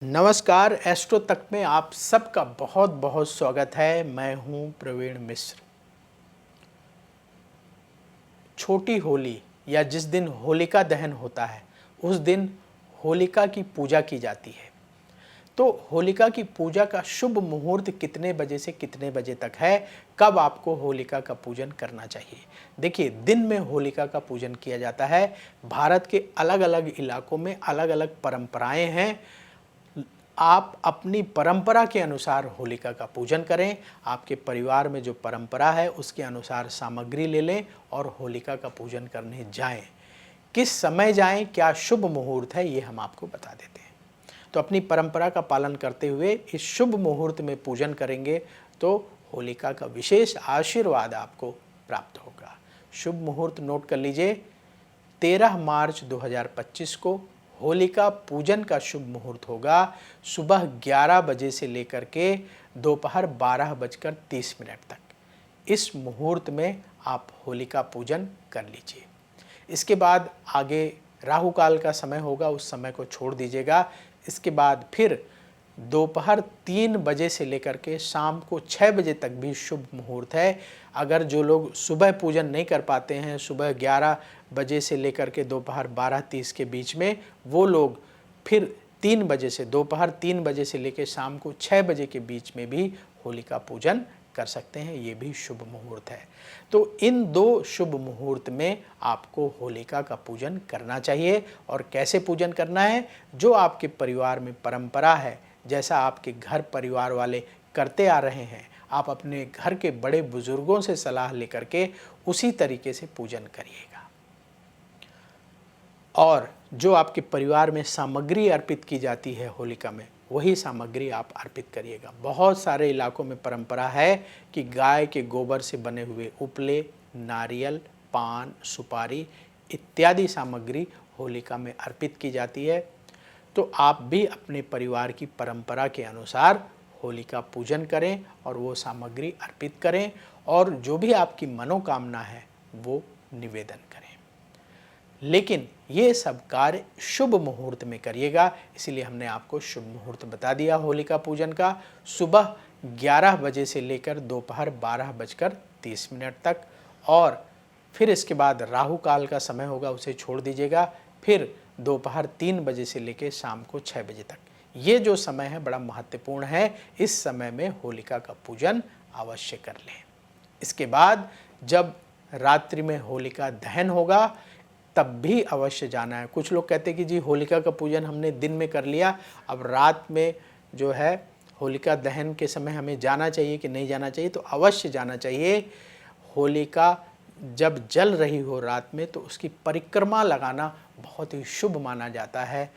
नमस्कार, एस्ट्रो तक में आप सबका बहुत बहुत स्वागत है। मैं हूं प्रवीण मिश्र। छोटी होली या जिस दिन होलिका दहन होता है उस दिन होलिका की पूजा की जाती है। तो होलिका की पूजा का शुभ मुहूर्त कितने बजे से कितने बजे तक है, कब आपको होलिका का पूजन करना चाहिए? देखिए, दिन में होलिका का पूजन किया जाता है। भारत के अलग अलग इलाकों में अलग अलग परंपराएं हैं। आप अपनी परंपरा के अनुसार होलिका का पूजन करें। आपके परिवार में जो परंपरा है उसके अनुसार सामग्री ले लें और होलिका का पूजन करने जाएं। किस समय जाएं, क्या शुभ मुहूर्त है, ये हम आपको बता देते हैं। तो अपनी परंपरा का पालन करते हुए इस शुभ मुहूर्त में पूजन करेंगे तो होलिका का विशेष आशीर्वाद आपको प्राप्त होगा। शुभ मुहूर्त नोट कर लीजिए। 13 मार्च 2025 को होलिका पूजन का शुभ मुहूर्त होगा। सुबह 11 बजे से लेकर के दोपहर 12:30 तक। इस मुहूर्त में आप होलिका पूजन कर लीजिए। इसके बाद आगे राहु काल का समय होगा, उस समय को छोड़ दीजिएगा। इसके बाद फिर दोपहर 3 बजे से लेकर के शाम को 6 बजे तक भी शुभ मुहूर्त है। अगर जो लोग सुबह पूजन नहीं कर पाते हैं, सुबह 11 बजे से लेकर के दोपहर 12:30 के बीच में, वो लोग फिर 3 बजे से दोपहर 3 बजे से लेकर शाम को 6 बजे के बीच में भी होलिका पूजन कर सकते हैं। ये भी शुभ मुहूर्त है। तो इन दो शुभ मुहूर्त में आपको होलिका का पूजन करना चाहिए। और कैसे पूजन करना है? जो आपके परिवार में परंपरा है, जैसा आपके घर परिवार वाले करते आ रहे हैं, आप अपने घर के बड़े बुजुर्गों से सलाह लेकर के उसी तरीके से पूजन करिएगा। और जो आपके परिवार में सामग्री अर्पित की जाती है होलिका में, वही सामग्री आप अर्पित करिएगा। बहुत सारे इलाकों में परंपरा है कि गाय के गोबर से बने हुए उपले, नारियल, पान, सुपारी इत्यादि सामग्री होलिका में अर्पित की जाती है। तो आप भी अपने परिवार की परंपरा के अनुसार होलिका पूजन करें और वो सामग्री अर्पित करें और जो भी आपकी मनोकामना है वो निवेदन करें। लेकिन ये सब कार्य शुभ मुहूर्त में करिएगा, इसीलिए हमने आपको शुभ मुहूर्त बता दिया होलिका पूजन का। सुबह 11 बजे से लेकर दोपहर 12:30 तक। और फिर इसके बाद राहु काल का समय होगा, उसे छोड़ दीजिएगा। फिर दोपहर 3 बजे से लेकर शाम को 6 बजे तक। ये जो समय है बड़ा महत्वपूर्ण है। इस समय में होलिका का पूजन अवश्य कर लें। इसके बाद जब रात्रि में होलिका दहन होगा तब भी अवश्य जाना है। कुछ लोग कहते हैं कि जी होलिका का पूजन हमने दिन में कर लिया, अब रात में जो है होलिका दहन के समय हमें जाना चाहिए कि नहीं जाना चाहिए? तो अवश्य जाना चाहिए। होलिका जब जल रही हो रात में तो उसकी परिक्रमा लगाना बहुत ही शुभ माना जाता है,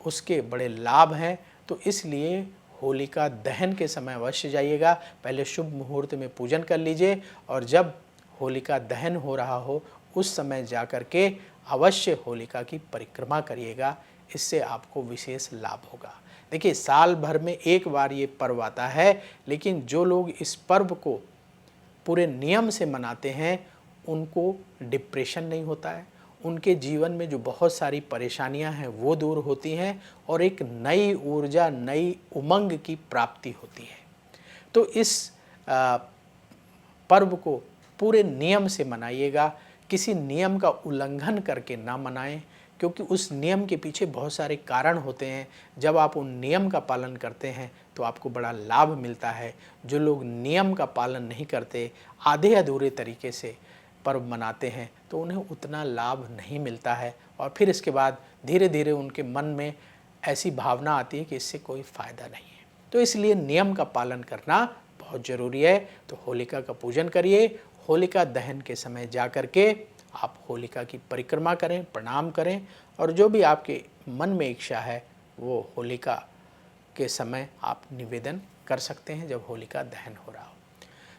उसके बड़े लाभ हैं। तो इसलिए होलिका दहन के समय अवश्य जाइएगा। पहले शुभ मुहूर्त में पूजन कर लीजिए और जब होलिका दहन हो रहा हो उस समय जा कर के अवश्य होलिका की परिक्रमा करिएगा। इससे आपको विशेष लाभ होगा। देखिए, साल भर में एक बार ये पर्व आता है, लेकिन जो लोग इस पर्व को पूरे नियम से मनाते हैं उनको डिप्रेशन नहीं होता है, उनके जीवन में जो बहुत सारी परेशानियां हैं वो दूर होती हैं और एक नई ऊर्जा, नई उमंग की प्राप्ति होती है। तो इस पर्व को पूरे नियम से मनाइएगा। किसी नियम का उल्लंघन करके ना मनाएं, क्योंकि उस नियम के पीछे बहुत सारे कारण होते हैं। जब आप उन नियम का पालन करते हैं तो आपको बड़ा लाभ मिलता है। जो लोग नियम का पालन नहीं करते, आधे अधूरे तरीके से पर्व मनाते हैं, तो उन्हें उतना लाभ नहीं मिलता है और फिर इसके बाद धीरे धीरे उनके मन में ऐसी भावना आती है कि इससे कोई फ़ायदा नहीं है। तो इसलिए नियम का पालन करना बहुत ज़रूरी है। तो होलिका का पूजन करिए। होलिका दहन के समय जा कर के आप होलिका की परिक्रमा करें, प्रणाम करें और जो भी आपके मन में इच्छा है वो होलिका के समय आप निवेदन कर सकते हैं जब होलिका दहन हो रहा हो।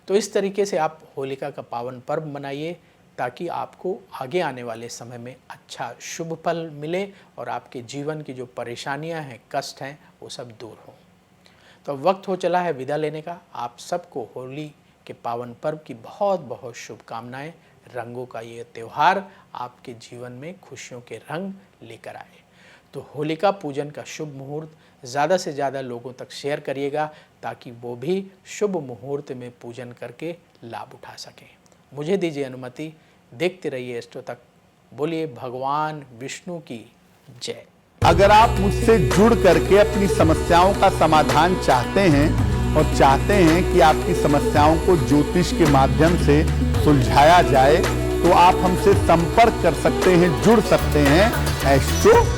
तो इस तरीके से आप होलिका का पावन पर्व मनाइए ताकि आपको आगे आने वाले समय में अच्छा शुभ फल मिले और आपके जीवन की जो परेशानियां हैं, कष्ट हैं, वो सब दूर हों। तो वक्त हो चला है विदा लेने का। आप सबको होली के पावन पर्व की बहुत बहुत शुभकामनाएं। रंगों का ये त्यौहार आपके जीवन में खुशियों के रंग लेकर आए। तो होलिका पूजन का शुभ मुहूर्त ज़्यादा से ज़्यादा लोगों तक शेयर करिएगा ताकि वो भी शुभ मुहूर्त में पूजन करके लाभ उठा सकें। मुझे दीजिए अनुमति, देखते रहिए एस्ट्रो तक। बोलिए भगवान विष्णु की जय। अगर आप मुझसे जुड़ करके अपनी समस्याओं का समाधान चाहते हैं और चाहते हैं कि आपकी समस्याओं को ज्योतिष के माध्यम से सुलझाया जाए, तो आप हमसे संपर्क कर सकते हैं, जुड़ सकते हैं एस्ट्रो